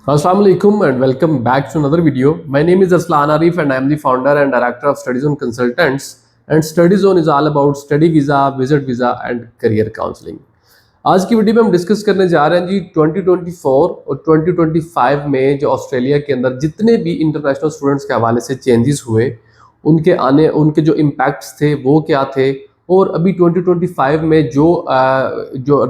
Assalamu alaikum and welcome back to another video. My name is Arslan Arif and I am the founder and director of Study Zone Consultants. And Study Zone is all about study visa, visit visa and career counseling. आज की video में हम discuss करने जा रहे हैं जी 2024 और 2025 में जो ऑस्ट्रेलिया के अंदर जितने भी इंटरनेशनल स्टूडेंट्स के हवाले से चेंजेस हुए, उनके जो इम्पैक्ट्स थे वो क्या थे, और अभी 2025 में जो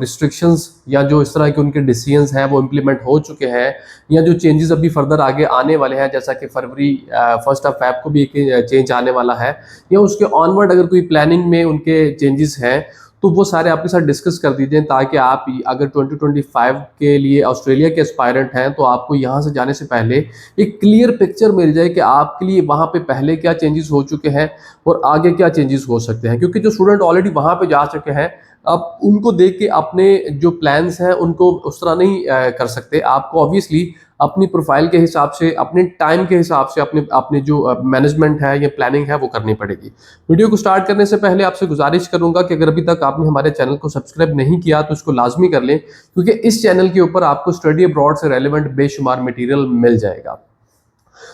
रिस्ट्रिक्शंस या जो इस तरह के उनके डिसीजंस हैं वो इम्प्लीमेंट हो चुके हैं, या जो चेंजेस अभी फर्दर आगे आने वाले हैं, जैसा कि फरवरी 1 फरवरी को भी एक चेंज आने वाला है, या उसके ऑनवर्ड अगर कोई प्लानिंग में उनके चेंजेस हैं, तो वो सारे आपके साथ डिस्कस कर दीजिए, ताकि आप अगर 2025 के लिए ऑस्ट्रेलिया के एस्पायरेंट हैं तो आपको यहाँ से जाने से पहले एक क्लियर पिक्चर मिल जाए कि आपके लिए वहाँ पे पहले क्या चेंजेस हो चुके हैं और आगे क्या चेंजेस हो सकते हैं। क्योंकि जो स्टूडेंट ऑलरेडी वहाँ पे जा चुके हैं, अब उनको देख के अपने जो प्लान्स हैं उनको उस तरह नहीं कर सकते। आपको ऑब्वियसली अपनी प्रोफाइल के हिसाब से, अपने टाइम के हिसाब से अपने अपने जो मैनेजमेंट है या प्लानिंग है वो करनी पड़ेगी। वीडियो को स्टार्ट करने से पहले आपसे गुजारिश करूंगा कि अगर अभी तक आपने हमारे चैनल को सब्सक्राइब नहीं किया तो इसको लाजमी कर लें, क्योंकि इस चैनल के ऊपर आपको स्टडी अब्रॉड से रेलेवेंट बेशुमार मटेरियल मिल जाएगा।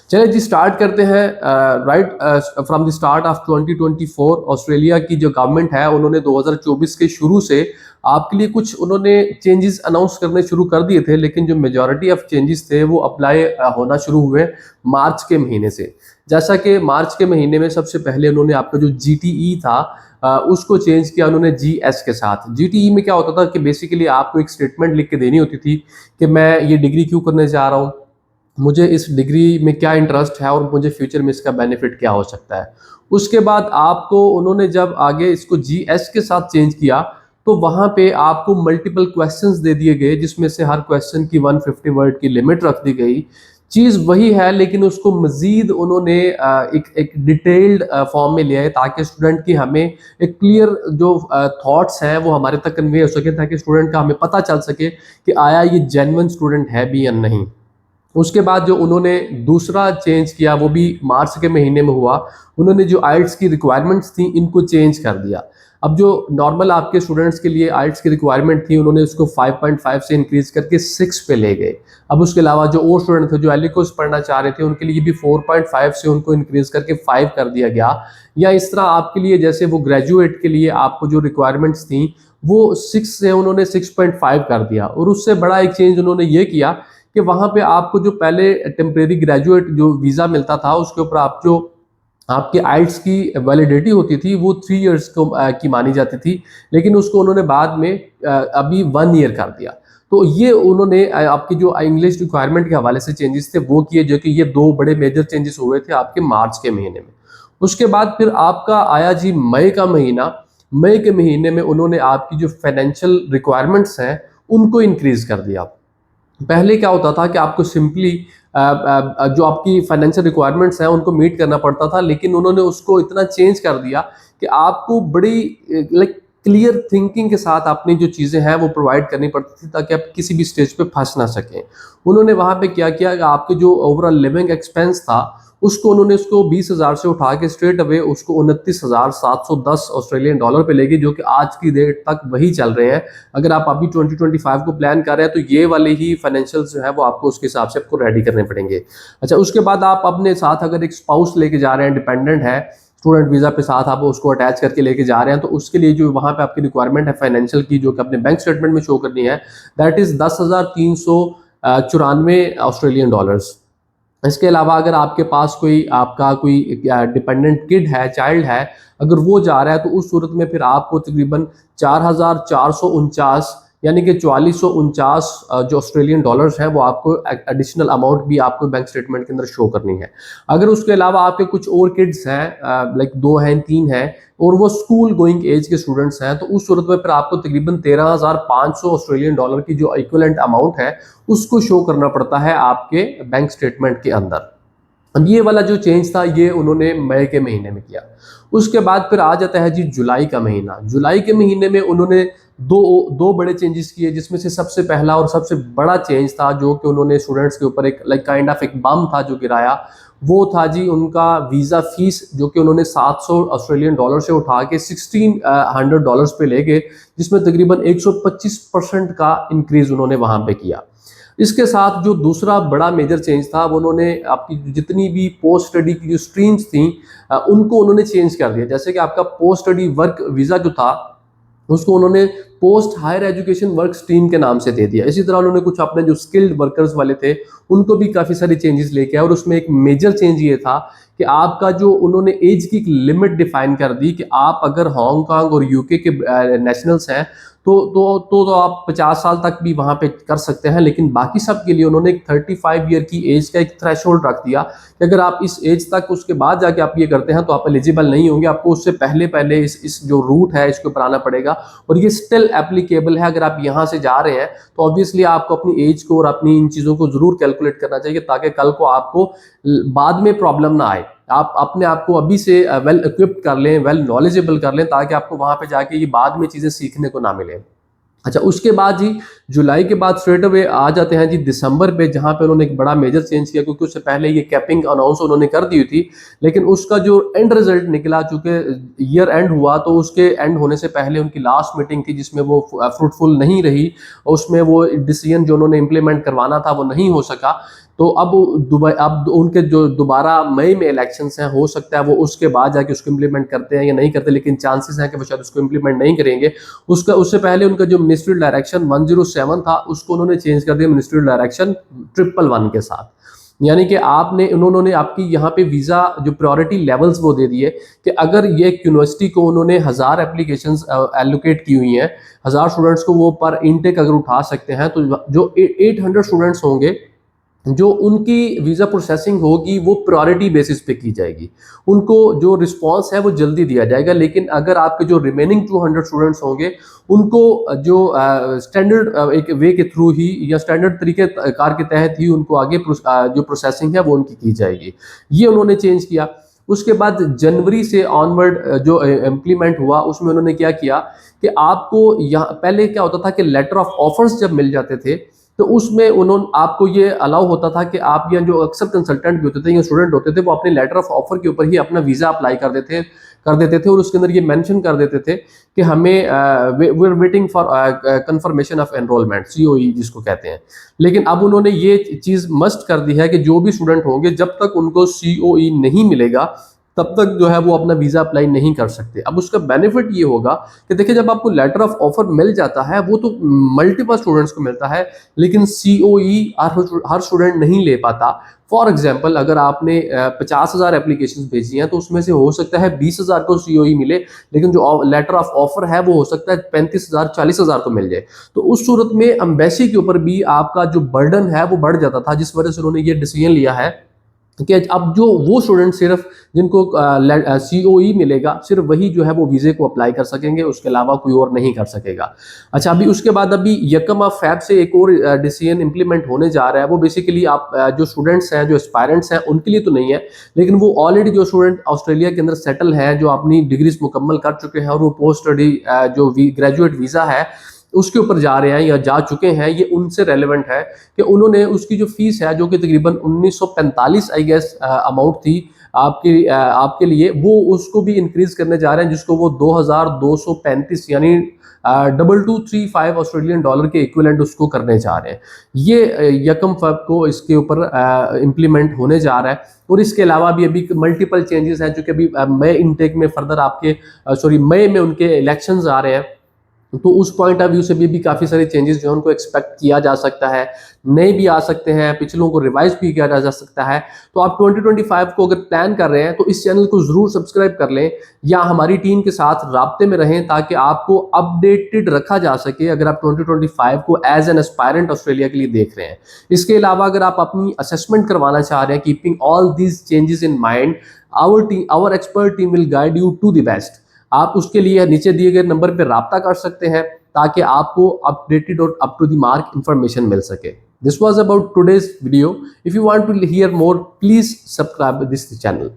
चलिए जी, स्टार्ट करते हैं। Right from the start of 2024 Australia की जो गवर्नमेंट है उन्होंने 2024 के शुरू से आपके लिए कुछ उन्होंने चेंजेस अनाउंस करने शुरू कर दिए थे, लेकिन जो मेजॉरिटी ऑफ चेंजेस थे वो अप्लाई होना शुरू हुए मार्च के महीने से। जैसा कि मार्च के महीने में सबसे पहले उन्होंने आपका जो GTE था उसको चेंज किया उन्होंने GS के साथ। GTE में क्या होता था कि बेसिकली आपको एक स्टेटमेंट लिख के देनी होती थी कि मैं ये डिग्री क्यों करने जा रहा हूँ, मुझे इस डिग्री में क्या इंटरेस्ट है और मुझे फ्यूचर में इसका बेनिफिट क्या हो सकता है। उसके बाद आपको उन्होंने जब आगे इसको GS के साथ चेंज किया तो वहाँ पे आपको मल्टीपल क्वेश्चंस दे दिए गए, जिसमें से हर क्वेश्चन की 150 वर्ड की लिमिट रख दी गई। चीज़ वही है, लेकिन उसको मज़ीद उन्होंने एक डिटेल्ड फॉर्म में लिया है, ताकि स्टूडेंट की हमें एक क्लियर जो थॉट्स हैं वो हमारे तक कन्वे हो सके, ताकि स्टूडेंट का हमें पता चल सके कि आया ये जेन्युइन स्टूडेंट है भी या नहीं। उसके बाद जो उन्होंने दूसरा चेंज किया वो भी मार्च के महीने में हुआ। उन्होंने जो आइल्स की रिक्वायरमेंट्स थी इनको चेंज कर दिया। अब जो नॉर्मल आपके स्टूडेंट्स के लिए आइल्स की रिक्वायरमेंट थी उन्होंने उसको 5.5 से इंक्रीज करके 6 पे ले गए। अब उसके अलावा जो और स्टूडेंट थे जो एलिकोस पढ़ना चाह रहे थे उनके लिए भी 4.5 से उनको इंक्रीज करके 5 कर दिया गया। या इस तरह आपके लिए जैसे वो ग्रेजुएट के लिए आपको जो रिक्वायरमेंट्स थी वो 6 से उन्होंने 6.5 कर दिया। और उससे बड़ा एक चेंज उन्होंने ये किया कि वहाँ पे आपको जो पहले टेम्परेरी ग्रेजुएट जो वीज़ा मिलता था उसके ऊपर आप जो आपके आइल्स की वैलिडिटी होती थी वो 3 इयर्स की मानी जाती थी, लेकिन उसको उन्होंने बाद में अभी 1 ईयर कर दिया। तो ये उन्होंने आपकी जो इंग्लिश रिक्वायरमेंट के हवाले से चेंजेस थे वो किए, जो कि ये 2 बड़े मेजर चेंजेस हुए थे आपके मार्च के महीने में। उसके बाद फिर आपका आया जी मई का महीना। मई के महीने में उन्होंने आपकी जो फाइनेंशियल रिक्वायरमेंट्स हैं उनको इंक्रीज कर दिया। पहले क्या होता था कि आपको सिंपली जो आपकी फाइनेंशियल रिक्वायरमेंट्स हैं उनको मीट करना पड़ता था, लेकिन उन्होंने उसको इतना चेंज कर दिया कि आपको बड़ी लाइक क्लियर थिंकिंग के साथ अपनी जो चीज़ें हैं वो प्रोवाइड करनी पड़ती थी, ताकि आप किसी भी स्टेज पे फंस ना सकें। उन्होंने वहाँ पे क्या किया कि आपके जो ओवरऑल लिविंग एक्सपेंस था उसको उन्होंने उसको 20,000 से उठा के स्ट्रेट अवे उसको 29,710 ऑस्ट्रेलियन डॉलर पे ले गई, जो कि आज की डेट तक वही चल रहे हैं। अगर आप अभी 2025 को प्लान कर रहे हैं तो ये वाले ही फाइनेंशियल जो है वो आपको उसके हिसाब से आपको रेडी करने पड़ेंगे। अच्छा, उसके बाद आप अपने साथ अगर एक स्पाउस लेके जा रहे हैं, डिपेंडेंट है, स्टूडेंट वीज़ा पे साथ आप उसको अटैच करके लेके जा रहे हैं, तो उसके लिए जो वहाँ पे आपकी रिक्वायरमेंट है फाइनेंशियल की, जो कि अपने बैंक स्टेटमेंट में शो करनी है, दैट इज़ 10,394 ऑस्ट्रेलियन डॉलर्स। इसके अलावा अगर आपके पास कोई डिपेंडेंट किड है, चाइल्ड है, अगर वो जा रहा है तो उस सूरत में फिर आपको तकरीबन 4,449 यानी कि 4449 जो ऑस्ट्रेलियन डॉलर्स हैं वो आपको एडिशनल अमाउंट भी आपको बैंक स्टेटमेंट के अंदर शो करनी है। अगर उसके अलावा आपके कुछ और किड्स हैं, लाइक 2 हैं, 3 हैं, और वो स्कूल गोइंग एज के स्टूडेंट्स हैं, तो उस सूरत में फिर आपको तकरीबन 13,500 ऑस्ट्रेलियन डॉलर की जो इक्विवेलेंट अमाउंट है उसको शो करना पड़ता है आपके बैंक स्टेटमेंट के अंदर। अब ये वाला जो चेंज था ये उन्होंने मई के महीने में किया। उसके बाद फिर आ जाता है जी जुलाई का महीना। जुलाई के महीने में उन्होंने दो बड़े चेंजेस किए, जिसमें से सबसे पहला और सबसे बड़ा चेंज था जो कि उन्होंने स्टूडेंट्स के ऊपर एक लाइक काइंड ऑफ एक बम था जो गिराया, वो था जी उनका वीज़ा फीस, जो कि उन्होंने 700 ऑस्ट्रेलियन डॉलर से उठा के 1600 डॉलर्स पे ले गए, जिसमें तकरीबन 125% का इंक्रीज उन्होंने वहाँ पे किया। इसके साथ जो दूसरा बड़ा मेजर चेंज था वो उन्होंने आपकी जितनी भी पोस्ट स्टडी की जो स्ट्रीम्स थी उनको उन्होंने चेंज कर दिया। जैसे कि आपका पोस्ट स्टडी वर्क वीज़ा जो था उसको उन्होंने post higher education work stream के नाम से दे दिया। इसी तरह उन्होंने कुछ अपने जो स्किल्ड वर्कर्स वाले थे उनको भी काफ़ी सारी चेंजेस लेके आए, और उसमें एक मेजर चेंज ये था कि आपका जो उन्होंने एज की एक लिमिट डिफाइन कर दी कि आप अगर हांगकांग और यूके के नेशनल्स हैं तो आप 50 साल तक भी वहाँ पे कर सकते हैं, लेकिन बाकी सब के लिए उन्होंने एक 35 ईयर की एज का एक थ्रेशोल्ड रख दिया कि अगर आप इस एज तक उसके बाद जाके आप ये करते हैं तो आप एलिजिबल नहीं होंगे, आपको उससे पहले पहले इस जो रूट है इसके ऊपर आना पड़ेगा। और ये स्टिल एप्लीकेबल है, अगर आप यहाँ से जा रहे हैं तो ऑब्वियसली आपको अपनी एज को और अपनी इन चीज़ों को जरूर कैलकुलेट करना चाहिए ताकि कल को आपको बाद में प्रॉब्लम ना आए। आप अपने आप को अभी से वेल इक्विप्ड कर लें, वेल नॉलेजेबल कर लें, ताकि आपको वहां पे जाके ये बाद में चीजें सीखने को ना मिले। अच्छा, उसके बाद जी जुलाई के बाद स्ट्रेट अवे आ जाते हैं जी दिसंबर पे, जहां पे उन्होंने एक बड़ा मेजर चेंज किया, क्योंकि उससे पहले ये कैपिंग अनाउंस उन्होंने कर दी थी, लेकिन उसका जो एंड रिजल्ट निकला, चूंकि ईयर एंड हुआ तो उसके एंड होने से पहले उनकी लास्ट मीटिंग थी जिसमें वो फ्रूटफुल नहीं रही, उसमें वो डिसीजन जो उन्होंने इंप्लीमेंट करवाना था वो नहीं हो सका। तो अब उनके जो दोबारा मई में इलेक्शंस हैं, हो सकता है वो उसके बाद जाके उसको इंप्लीमेंट करते हैं या नहीं करते, लेकिन चांसेस हैं कि वो शायद उसको इंप्लीमेंट नहीं करेंगे। उससे पहले उनका जो मिनिस्ट्रियल डायरेक्शन 107 था उसको उन्होंने चेंज कर दिया मिनिस्ट्रियल डायरेक्शन 111 के साथ। यानी कि उन्होंने आपकी यहाँ पे वीज़ा जो प्रायोरिटी लेवल्स वो दे दिए कि अगर ये यूनिवर्सिटी को उन्होंने 1000 एप्लीकेशंस एलोकेट की हुई हैं, 1000 स्टूडेंट्स को वो पर इनटेक अगर उठा सकते हैं, तो जो 800 स्टूडेंट्स होंगे जो उनकी वीज़ा प्रोसेसिंग होगी वो प्रायोरिटी बेसिस पे की जाएगी, उनको जो रिस्पांस है वो जल्दी दिया जाएगा। लेकिन अगर आपके जो रिमेनिंग 200 स्टूडेंट्स होंगे उनको जो स्टैंडर्ड एक वे के थ्रू ही या स्टैंडर्ड तरीके कार के तहत ही उनको आगे जो प्रोसेसिंग है वो उनकी की जाएगी। ये उन्होंने चेंज किया। उसके बाद जनवरी से ऑनवर्ड जो इम्प्लीमेंट हुआ उसमें उन्होंने क्या किया कि आपको यहाँ पहले क्या होता था कि लेटर ऑफ ऑफर्स जब मिल जाते थे तो उसमें उन्होंने आपको ये अलाउ होता था कि आप या जो अक्सर कंसल्टेंट भी होते थे या स्टूडेंट होते थे वो अपने लेटर ऑफ ऑफर के ऊपर ही अपना वीज़ा अप्लाई कर देते थे और उसके अंदर ये मेंशन कर देते थे कि हमें we are waiting for confirmation of enrolment, COE जिसको कहते हैं। लेकिन अब उन्होंने ये चीज़ मस्ट कर दी है कि जो भी स्टूडेंट होंगे जब तक उनको COE नहीं मिलेगा तब तक जो है वो अपना वीज़ा अप्लाई नहीं कर सकते। अब उसका बेनिफिट ये होगा कि देखिए जब आपको लेटर ऑफ ऑफर मिल जाता है वो तो मल्टीपल स्टूडेंट्स को मिलता है, लेकिन COE हर स्टूडेंट नहीं ले पाता। फॉर एग्जांपल अगर आपने 50,000 एप्लीकेशन भेजी हैं तो उसमें से हो सकता है 20,000 को COE मिले, लेकिन जो लेटर ऑफ ऑफर है वो हो सकता है 35,000 40,000 को मिल जाए। तो उस सूरत में एम्बेसी के ऊपर भी आपका जो बर्डन है वो बढ़ जाता था, जिस वजह से उन्होंने ये डिसीजन लिया है कि अब जो वो स्टूडेंट सिर्फ जिनको COE मिलेगा सिर्फ वही जो है वो वीज़े को अप्लाई कर सकेंगे, उसके अलावा कोई और नहीं कर सकेगा। अच्छा, अभी उसके बाद अभी 1 फ़रवरी से एक और डिसीजन इंप्लीमेंट होने जा रहा है। वो बेसिकली आप जो स्टूडेंट्स हैं, जो एस्पायरेंट्स हैं, उनके लिए तो नहीं है, लेकिन वो ऑलरेडी जो स्टूडेंट ऑस्ट्रेलिया के अंदर सेटल हैं, जो अपनी डिग्रीज मुकम्मल कर चुके हैं और वो पोस्ट स्टडी जो ग्रेजुएट वीज़ा है उसके ऊपर जा रहे हैं या जा चुके हैं, ये उनसे रेलेवेंट है कि उन्होंने उसकी जो फीस है जो कि तकरीबन 1945 आई गेस अमाउंट थी आपके लिए, वो उसको भी इंक्रीज करने जा रहे हैं, जिसको वो 2235 यानी 2235 ऑस्ट्रेलियन डॉलर के इक्विवेलेंट उसको करने जा रहे हैं। ये 1 फ़रवरी को इसके ऊपर इम्प्लीमेंट होने जा रहा है। और इसके अलावा भी अभी मल्टीपल चेंजेस हैं, जो कि अभी मई इनटेक में फर्दर आपके मई में उनके इलेक्शंस आ रहे हैं, तो उस पॉइंट ऑफ व्यू से भी काफ़ी सारे चेंजेस जो है उनको एक्सपेक्ट किया जा सकता है, नए भी आ सकते हैं, पिछलों को रिवाइज भी किया जा सकता है। तो आप 2025 को अगर प्लान कर रहे हैं तो इस चैनल को ज़रूर सब्सक्राइब कर लें या हमारी टीम के साथ राब्ते में रहें ताकि आपको अपडेटेड रखा जा सके अगर आप 2025 को एज एन एस्पायरेंट ऑस्ट्रेलिया के लिए देख रहे हैं। इसके अलावा अगर आप अपनी असेसमेंट करवाना चाह रहे हैं, keeping all these changes in mind, our expert team will guide you to the best. आप उसके लिए नीचे दिए गए नंबर पर राब्ता कर सकते हैं ताकि आपको अपडेटेड और up to the mark information मिल सके। This was about today's video. If you want to hear more, please subscribe this channel.